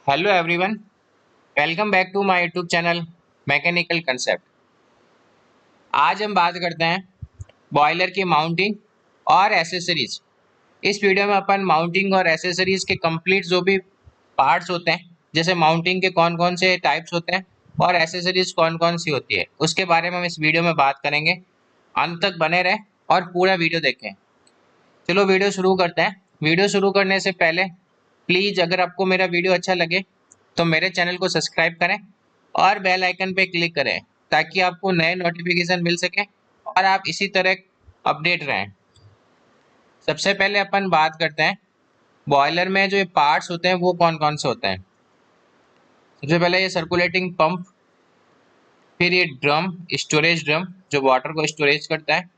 Hello everyone, welcome back to my YouTube channel mechanical concept. आज हम बात करते हैं बॉयलर की माउंटिंग और एसेसरीज। इस वीडियो में अपन माउंटिंग और एसेसरीज के कंप्लीट जो भी पार्ट्स होते हैं, जैसे माउंटिंग के कौन कौन से टाइप्स होते हैं और एसेसरीज कौन कौन सी होती है, उसके बारे में हम इस वीडियो में बात करेंगे। अंत तक बने रहें और पूरा वीडियो देखें। चलो वीडियो शुरू करते हैं। वीडियो शुरू करने से पहले प्लीज़ अगर आपको मेरा वीडियो अच्छा लगे तो मेरे चैनल को सब्सक्राइब करें और बेल आइकन पे क्लिक करें ताकि आपको नए नोटिफिकेशन मिल सके और आप इसी तरह अपडेट रहें। सबसे पहले अपन बात करते हैं बॉयलर में जो ये पार्ट्स होते हैं वो कौन कौन से होते हैं। सबसे पहले ये सर्कुलेटिंग पंप, फिर ये ड्रम, स्टोरेज ड्रम जो वाटर को स्टोरेज करता है,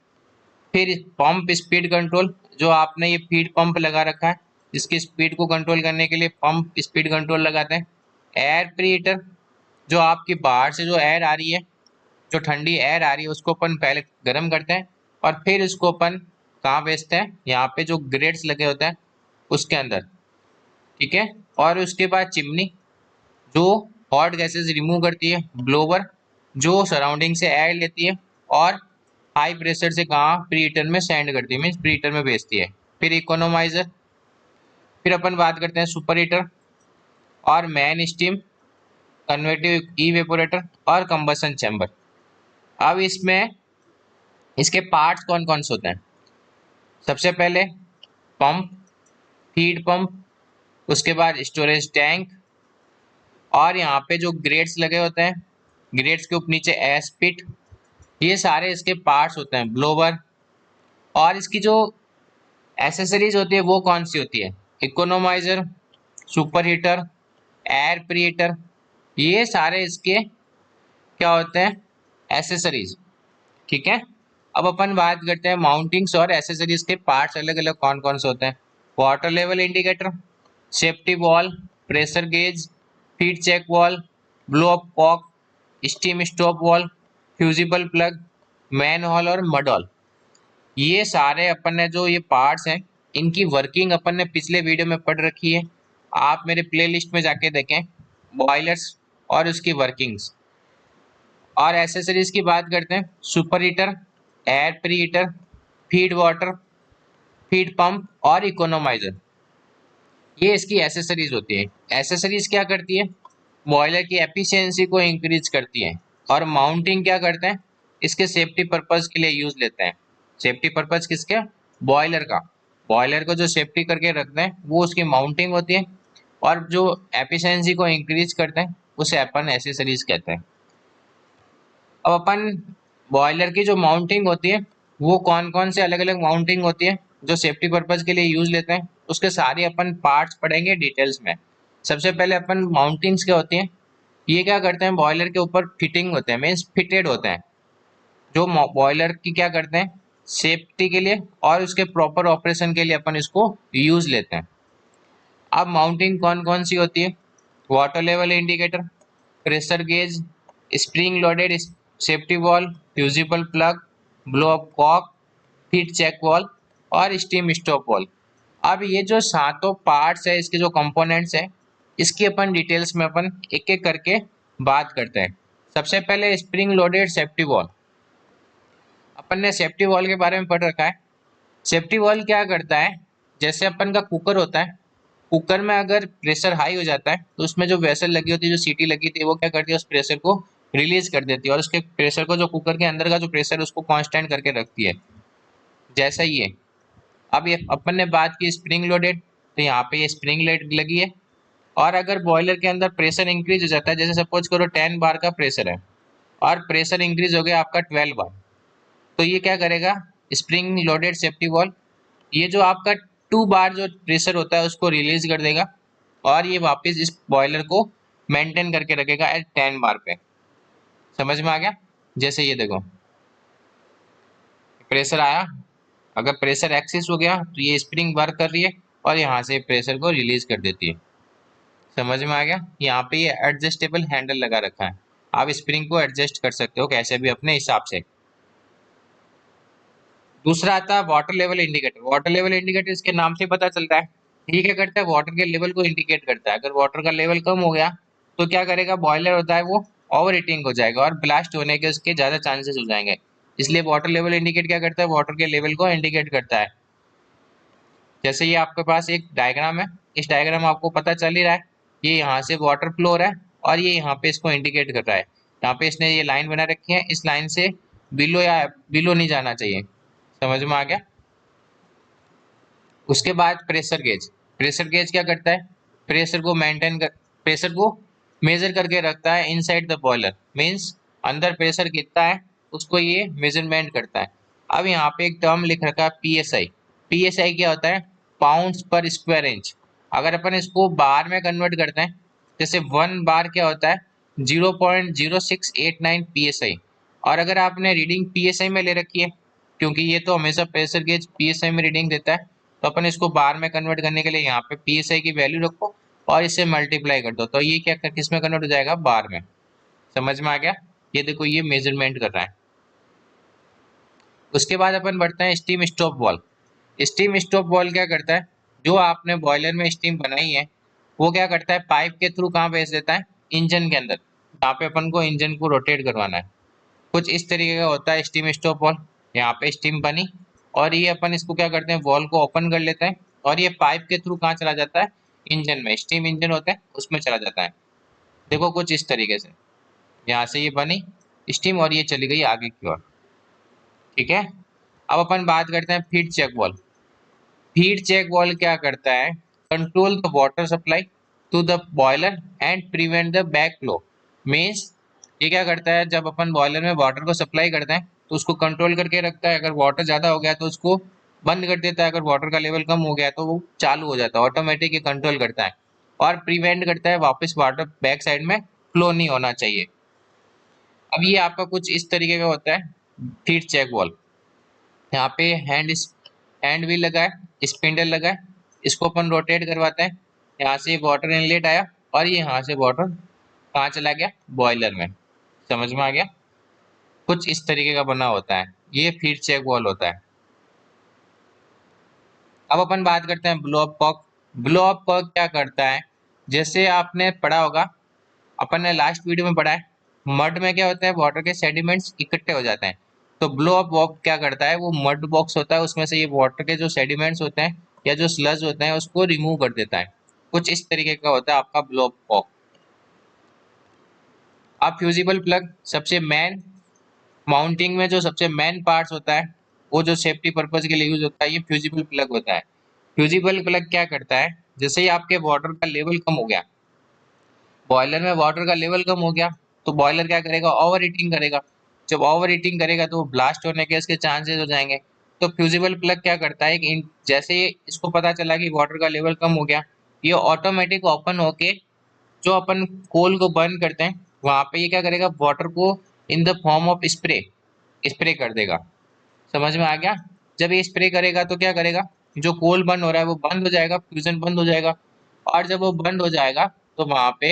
फिर पंप स्पीड कंट्रोल जो आपने ये फीड पंप लगा रखा है जिसकी स्पीड को कंट्रोल करने के लिए पंप स्पीड कंट्रोल लगाते हैं। एयर प्रीहीटर जो आपकी बाहर से जो एयर आ रही है, जो ठंडी एयर आ रही है उसको अपन पहले गर्म करते हैं और फिर उसको अपन कहाँ भेजते हैं, यहाँ पे जो ग्रेट्स लगे होते हैं उसके अंदर। ठीक है। और उसके बाद चिमनी जो हॉट गैसेस रिमूव करती है, ब्लोवर जो सराउंडिंग से एयर लेती है और हाई प्रेशर से कहाँ प्री हीटर में सेंड करती है, मीन्स प्री हीटर में भेजती है। फिर इकोनोमाइजर, फिर अपन बात करते हैं सुपर हीटर और मैन स्टीम, कन्वेटिव इवेपोरेटर और कंबसन चैम्बर। अब इसमें इसके पार्ट्स कौन कौन से होते हैं। सबसे पहले पंप, फीड पंप, उसके बाद स्टोरेज टैंक और यहाँ पे जो ग्रेट्स लगे होते हैं, ग्रेट्स के ऊपर नीचे एस पिट, ये सारे इसके पार्ट्स होते हैं। ब्लोवर और इसकी जो एसेसरीज होती है वो कौन सी होती है, economiser, super heater, air preheater, ये सारे इसके क्या होते हैं, एसेसरीज। ठीक है। अब अपन बात करते हैं माउंटिंग्स और एसेसरीज के पार्ट्स अलग अलग कौन कौन से होते हैं। Water level indicator, safety valve, pressure gauge, feed check valve, blow up cock, steam stop valve, fusible plug, manhole और मड हॉल, ये सारे अपन ने जो ये पार्ट्स हैं इनकी वर्किंग अपन ने पिछले वीडियो में पढ़ रखी है। आप मेरे प्लेलिस्ट में जाके देखें बॉयलर्स और उसकी वर्किंग्स। और एसेसरीज की बात करते हैं, super heater, air pre heater, feed water, feed pump और इकोनोमाइजर, ये इसकी एसेसरीज होती है। एसेसरीज क्या करती है, बॉयलर की एफिशिएंसी को इंक्रीज करती है। और माउंटिंग क्या करते हैं, इसके सेफ्टी पर्पज के लिए यूज लेते हैं। सेफ्टी पर्पज किसके, बॉयलर का। बॉयलर को जो सेफ्टी करके रखते हैं वो उसकी माउंटिंग होती है और जो एफिशिएंसी को इंक्रीज करते हैं उसे अपन एसेसरीज कहते हैं। अब अपन बॉयलर की जो माउंटिंग होती है वो कौन कौन से अलग अलग माउंटिंग होती है जो सेफ्टी पर्पज के लिए यूज लेते हैं, उसके सारे अपन पार्ट्स पढ़ेंगे डिटेल्स में। सबसे पहले अपन माउंटिंग्स क्या होती हैं, ये क्या करते हैं, बॉयलर के ऊपर फिटिंग होते हैं, मीन्स फिटेड होते हैं, जो बॉयलर की क्या करते हैं सेफ्टी के लिए और उसके प्रॉपर ऑपरेशन के लिए अपन इसको यूज लेते हैं। अब माउंटिंग कौन कौन सी होती है, water level indicator, pressure gauge, spring loaded safety valve, fusible plug, blow up cock, feed check valve और स्टीम स्टॉप वॉल। अब ये जो सातों पार्ट्स है, इसके जो कंपोनेंट्स हैं, इसकी अपन डिटेल्स में अपन एक एक करके बात करते हैं। सबसे पहले स्प्रिंग लोडेड सेफ्टी वॉल। अपन ने सेफ्टी वॉल के बारे में पढ़ रखा है। सेफ्टी वॉल क्या करता है, जैसे अपन का कुकर होता है, कुकर में अगर प्रेशर हाई हो जाता है तो उसमें जो वेसल लगी होती है, जो सीटी लगी थी, वो क्या करती है, उस प्रेशर को रिलीज कर देती है और उसके प्रेशर को, जो कुकर के अंदर का जो प्रेशर है उसको कांस्टेंट करके रखती है। जैसा ये अब ये अपन ने बात की स्प्रिंग लोडेड, तो यहाँ पे ये स्प्रिंग लोड लगी है। और अगर बॉयलर के अंदर प्रेशर इंक्रीज हो जाता है, जैसे सपोज करो 10 बार का प्रेशर है और प्रेशर इंक्रीज हो गया आपका 12 बार, तो ये क्या करेगा, स्प्रिंग लोडेड सेफ्टी वॉल्व, ये जो आपका 2 बार जो प्रेशर होता है उसको रिलीज कर देगा और ये वापस इस बॉयलर को मेंटेन करके रखेगा एट 10 बार पे। समझ में आ गया। जैसे ये देखो प्रेशर आया, अगर प्रेशर एक्सेस हो गया तो ये स्प्रिंग वर्क कर रही है और यहाँ से प्रेशर को रिलीज कर देती है। समझ में आ गया। यहाँ पे ये एडजस्टेबल हैंडल लगा रखा है, आप स्प्रिंग को एडजस्ट कर सकते हो कैसे भी अपने हिसाब से। दूसरा आता है water level indicator. Water level indicator इसके नाम से पता चलता है, ये क्या करता है, वाटर के लेवल को इंडिकेट करता है। अगर वाटर का लेवल कम हो गया तो क्या करेगा, बॉयलर होता है वो ओवर हीटिंग हो जाएगा और ब्लास्ट होने के उसके ज्यादा चांसेस हो जाएंगे। इसलिए वाटर लेवल इंडिकेट क्या करता है, वाटर के लेवल को इंडिकेट करता है। जैसे ये आपके पास एक डायग्राम है, इस डायग्राम में आपको पता चल ही रहा है, ये यहाँ से वाटर फ्लो हो रहा है और ये यहाँ पे इसको इंडिकेट कर रहा है। यहाँ पे इसने ये लाइन बना रखी है, इस लाइन से बिलो या बिलो नहीं जाना चाहिए। समझ में आ गया। उसके बाद प्रेशर गेज। प्रेशर गेज क्या करता है, प्रेशर को मेंटेन कर, प्रेशर को मेजर करके रखता है इनसाइड द बॉयलर। मींस अंदर प्रेशर कितना है उसको ये मेजरमेंट करता है। अब यहाँ पे एक टर्म लिख रखा है पीएसआई। पीएसआई क्या होता है, पाउंड्स पर स्क्वायर इंच। अगर अपन इसको बार में कन्वर्ट करते हैं, जैसे 1 बार क्या होता है 0.0689 पीएसआई। और अगर आपने रीडिंग पीएसआई में ले रखी है, क्योंकि ये तो हमेशा प्रेशर गेज पीएसआई में रीडिंग देता है, तो अपन इसको बार में कन्वर्ट करने के लिए यहाँ पे पीएसआई की वैल्यू रखो और इससे मल्टीप्लाई कर दो, तो ये क्या किस में कन्वर्ट हो जाएगा, बार में। समझ में आ गया। ये देखो ये मेजरमेंट कर रहा है। उसके बाद अपन बढ़ते हैं steam stop valve. Steam stop valve क्या करता है, जो आपने बॉयलर में स्टीम बनाई है वो क्या करता है, पाइप के थ्रू कहाँ भेज देता है, इंजन के अंदर, जहाँ पे अपन को इंजन को रोटेट करवाना है। कुछ इस तरीके का होता है स्टीम स्टॉप वाल्व। यहाँ पे स्टीम बनी और ये अपन इसको क्या करते हैं, वॉल्व को ओपन कर लेते हैं और ये पाइप के थ्रू कहाँ चला जाता है, इंजन में। स्टीम इंजन होता है उसमें चला जाता है। देखो कुछ इस तरीके से यहाँ से ये बनी स्टीम और ये चली गई आगे की ओर। ठीक है। अब अपन बात करते हैं feed check valve. Feed check valve क्या करता है, control the water supply to the boiler and prevent the back flow. Means ये क्या करता है, जब अपन बॉयलर में वाटर को सप्लाई करते हैं तो उसको कंट्रोल करके रखता है। अगर वाटर ज़्यादा हो गया तो उसको बंद कर देता है, अगर वाटर का लेवल कम हो गया तो वो चालू हो जाता है, ऑटोमेटिक ये कंट्रोल करता है। और प्रिवेंट करता है वापस वाटर बैक साइड में फ्लो नहीं होना चाहिए। अब ये आपका कुछ इस तरीके का होता है फीड चेक वाल्व। यहाँ पे हैंड व्हील लगा है, स्पिंडल लगा है, इसको अपन रोटेट करवाते हैं। यहाँ से वाटर इनलेट आया और ये यहाँ से वाटर कहाँ चला गया, बॉयलर में। समझ में आ गया। कुछ इस तरीके का बना होता है, ये फीड चेक वाल्व होता है। अब अपन बात करते हैं blow up cock. Blow up cock क्या करता है, जैसे आपने पढ़ा होगा, अपन ने लास्ट वीडियो में पढ़ा है, मड में क्या होता है, वाटर के सेडिमेंट्स इकट्ठे हो जाते हैं। तो ब्लो अप वॉक क्या करता है, वो मड बॉक्स होता है, उसमें से ये वाटर के जो सेडिमेंट्स होते हैं या जो स्लज होते हैं उसको रिमूव कर देता है। कुछ इस तरीके का होता है आपका ब्लो अप वॉक। अब फ्यूजिबल प्लग, सबसे मेन माउंटिंग में जो सबसे मेन पार्ट्स होता है, वो जो सेफ्टी पर्पज के लिए यूज होता है, ये फ्यूजिबल प्लग होता है। फ्यूजिबल प्लग क्या करता है, जैसे ही आपके वाटर का लेवल कम हो गया, बॉयलर में वाटर का लेवल कम हो गया, तो बॉयलर क्या करेगा, ओवर हीटिंग करेगा। जब ओवर हीटिंग करेगा तो ब्लास्ट होने के इसके चांसेस हो जाएंगे। तो फ्यूजिबल प्लग क्या करता है कि जैसे ही इसको पता चला कि वाटर का लेवल कम हो गया, ये ऑटोमेटिक ओपन होके जो अपन कोल को बर्न करते हैं वहां पे ये क्या करेगा, वाटर को in the form of spray spray कर देगा। समझ में आ गया। जब ये स्प्रे करेगा तो क्या करेगा, जो कोल बर्न हो रहा है वो बंद हो जाएगा, फ्यूजन बंद हो जाएगा। और जब वो बंद हो जाएगा तो वहां पे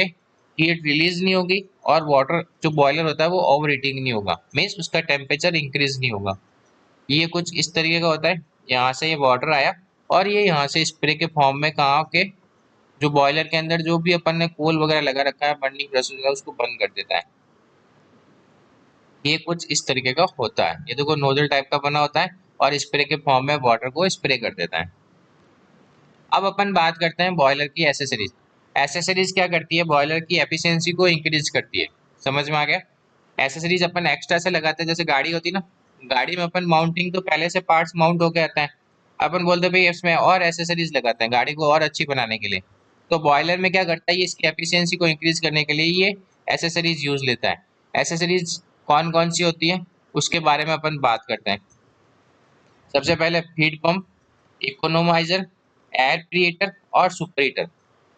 हीट रिलीज नहीं होगी और वाटर जो बॉयलर होता है वो ओवर हीटिंग नहीं होगा, मीन्स उसका टेम्परेचर इंक्रीज नहीं होगा। ये कुछ इस तरीके का होता है। यहाँ से ये वाटर आया और ये यहाँ से स्प्रे के फॉर्म में कहाँ के जो बॉयलर के अंदर जो भी अपन ने कोल वगैरह लगा रखा है, बर्निंग प्रोसेस है, उसको बंद कर देता है। ये कुछ इस तरीके का होता है। ये देखो नोजल टाइप का बना होता है और स्प्रे के फॉर्म में वाटर को स्प्रे कर देता है। अब अपन बात करते हैं बॉयलर की एसेसरीज। एसेसरीज क्या करती है, बॉयलर की एफिशिएंसी को इंक्रीज करती है। समझ में आ गया। एसेसरीज अपन एक्स्ट्रा से लगाते हैं, जैसे गाड़ी होती है ना, गाड़ी में अपन माउंटिंग तो पहले से पार्ट्स माउंट होके आता है, अपन बोलते हैं भाई इसमें और एसेसरीज लगाते हैं गाड़ी को और अच्छी बनाने के लिए। तो बॉयलर में क्या करता है, ये इसकी एफिशिएंसी को इंक्रीज करने के लिए ये एसेसरीज यूज लेता है। एसेसरीज कौन कौन सी होती है उसके बारे में अपन बात करते हैं। सबसे पहले feed pump, economiser, air creator और सुपर हीटर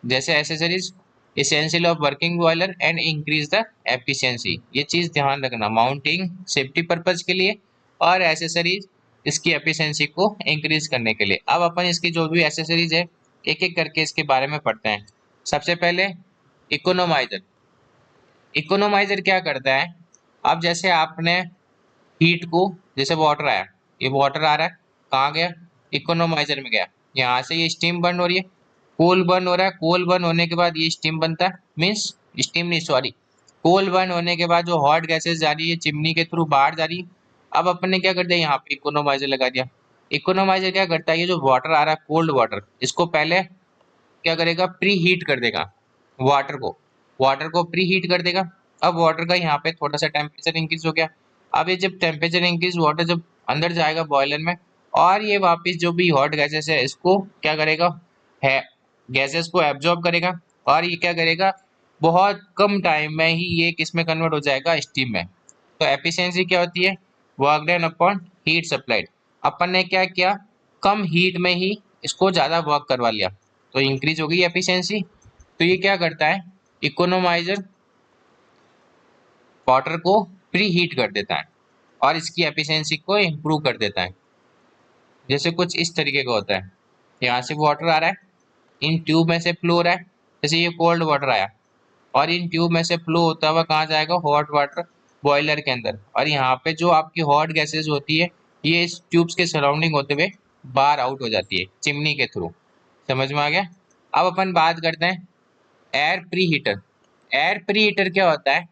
जैसे accessories essential of working boiler and increase the efficiency. ये चीज ध्यान रखना, माउंटिंग सेफ्टी पर्पज के लिए और एसेसरीज इसकी एफिशिएंसी को इंक्रीज करने के लिए। अब अपन इसकी जो भी एसेसरीज है एक एक करके इसके बारे में पढ़ते हैं। सबसे पहले इकोनोमाइजर। इकोनोमाइजर क्या करता है, अब जैसे आपने हीट को, जैसे वाटर आया, ये वाटर आ रहा है, कहाँ गया, इकोनोमाइजर में गया, यहाँ से ये स्टीम बर्न हो रही है, कोल बर्न हो रहा है, कोल बर्न होने के बाद ये स्टीम बनता है, मीन्स स्टीम नहीं सॉरी, कोल बर्न होने के बाद जो हॉट गैसेस जा रही है चिमनी के थ्रू बाहर जा रही है। अब अपन ने क्या कर दिया, यहाँ पे इकोनोमाइजर लगा दिया। इकोनोमाइजर क्या करता है, ये जो वाटर आ रहा है कोल्ड वाटर, इसको पहले क्या करेगा, प्री हीट कर देगा वाटर को, वाटर को प्री हीट कर देगा। अब वाटर का यहाँ पे थोड़ा सा टेम्परेचर इंक्रीज हो गया। अब ये जब टेम्परेचर इंक्रीज, वाटर जब अंदर जाएगा बॉयलर में, और ये वापस जो भी हॉट गैसेस है इसको क्या करेगा, है गैसेस को एब्जॉर्ब करेगा, और ये क्या करेगा, बहुत कम टाइम में ही ये किस में कन्वर्ट हो जाएगा, स्टीम में। तो एफिशिएंसी क्या होती है, work done upon heat supplied. अपन ने क्या किया, कम हीट में ही इसको ज़्यादा वर्क करवा लिया, तो इंक्रीज हो गई एफिशिएंसी। तो ये क्या करता है, इकोनोमाइजर वाटर को प्री हीट कर देता है और इसकी एफिशिएंसी को इम्प्रूव कर देता है। जैसे कुछ इस तरीके का होता है, यहाँ से वाटर आ रहा है, इन ट्यूब में से फ्लो हो रहा है, जैसे ये कोल्ड वाटर आया और इन ट्यूब में से फ्लो होता हुआ कहाँ जाएगा, हॉट वाटर बॉयलर के अंदर, और यहाँ पे जो आपकी हॉट गैसेस होती है ये इस ट्यूब्स के सराउंडिंग होते हुए बाहर आउट हो जाती है चिमनी के थ्रू। समझ में आ गया। अब अपन बात करते हैं air pre heater. Air pre heater क्या होता है,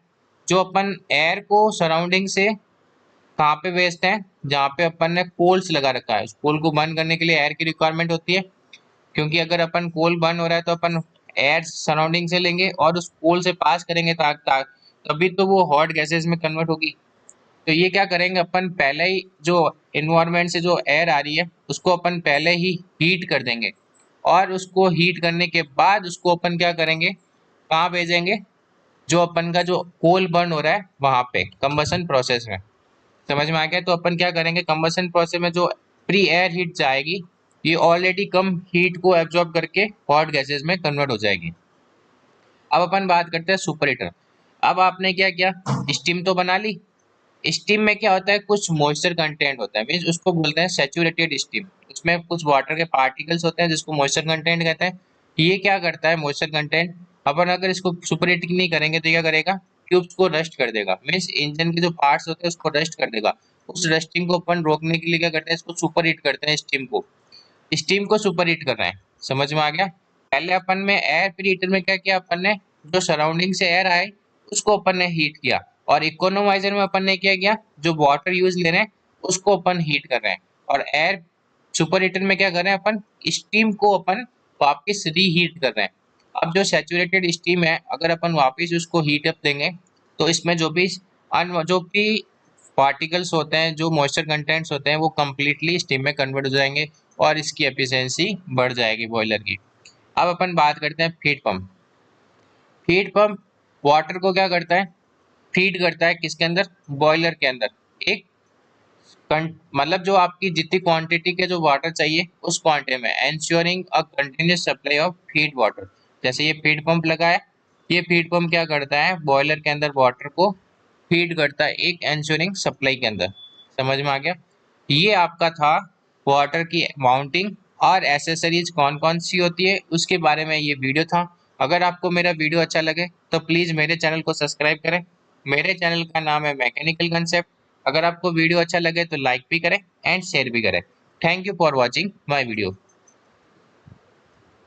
जो अपन एयर को सराउंडिंग से कहाँ पे भेजते हैं, जहाँ पे अपन ने कोल्स लगा रखा है, उस कोल को बर्न करने के लिए एयर की रिक्वायरमेंट होती है। क्योंकि अगर अपन कोल बर्न हो रहा है तो अपन एयर सराउंडिंग से लेंगे और उस कोल से पास करेंगे तभी तो वो हॉट गैसेस में कन्वर्ट होगी। तो ये क्या करेंगे, अपन पहले ही जो इन्वायरमेंट से जो एयर आ रही है उसको अपन पहले ही हीट कर देंगे, और उसको हीट करने के बाद उसको अपन क्या करेंगे, कहाँ भेजेंगे, जो अपन का जो कोल बर्न हो रहा है वहां पे कंबसन प्रोसेस में। समझ में आ गया। तो अपन क्या करेंगे, कंबसन प्रोसेस में जो प्री एयर हीट जाएगी ये ऑलरेडी कम हीट को एब्जॉर्ब करके हॉट गैसेस में कन्वर्ट हो जाएगी। अब अपन बात करते हैं सुपर हीटर। अब आपने क्या किया, स्टीम तो बना ली। स्टीम में क्या होता है, कुछ मॉइस्चर कंटेंट होता है, मीन्स उसको बोलते हैं सैचुरेटेड स्टीम। उसमें कुछ वाटर के पार्टिकल्स होते हैं जिसको मॉइस्चर कंटेंट कहते हैं। ये क्या करता है मॉइस्चर कंटेंट, अपन अगर इसको सुपर हीट नहीं करेंगे तो क्या करेगा, ट्यूब्स को रस्ट कर देगा, मीन्स इंजन के जो पार्ट्स होते हैं उसको रस्ट कर देगा। उस रस्टिंग को अपन रोकने के लिए क्या करते हैं, इसको सुपर हीट करते हैं, स्टीम को सुपर हीट कर रहे हैं। समझ में आ गया। पहले अपन में एयर प्री हीटर में क्या किया, अपन ने जो सराउंडिंग से एयर आए उसको अपन ने हीट किया, और इकोनोमाइजर में अपन ने क्या किया, जो वाटर यूज ले रहे हैं उसको अपन हीट कर रहे हैं, और एयर सुपर हीटर में क्या कर रहे हैं, अपन स्टीम को अपन वापस रीहीट कर रहे हैं। अब जो सैचुरेटेड स्टीम है अगर अपन वापस उसको हीट अप देंगे तो इसमें जो भी पार्टिकल्स होते हैं, जो मॉइस्चर कंटेंट्स होते हैं वो कम्प्लीटली स्टीम में कन्वर्ट हो जाएंगे और इसकी एफिशिएंसी बढ़ जाएगी बॉयलर की। अब अपन बात करते हैं feed pump. Feed pump water को क्या करता है, फीड करता है किसके अंदर, बॉयलर के अंदर। एक मतलब जो आपकी जितनी क्वांटिटी के जो वाटर चाहिए उस क्वांटिटी में, ensuring a continuous supply of feed water. जैसे ये फीड पंप लगा है, ये फीड पंप क्या करता है, बॉयलर के अंदर वाटर को फीड करता है एक एंश्योरिंग सप्लाई के अंदर। समझ में आ गया। ये आपका था वाटर की माउंटिंग और एसेसरीज कौन कौन सी होती है उसके बारे में ये वीडियो था। अगर आपको मेरा वीडियो अच्छा लगे तो प्लीज़ मेरे चैनल को सब्सक्राइब करें। मेरे चैनल का नाम है मैकेनिकल कंसेप्ट। अगर आपको वीडियो अच्छा लगे तो लाइक भी करें एंड शेयर भी करें। Thank you for watching my video.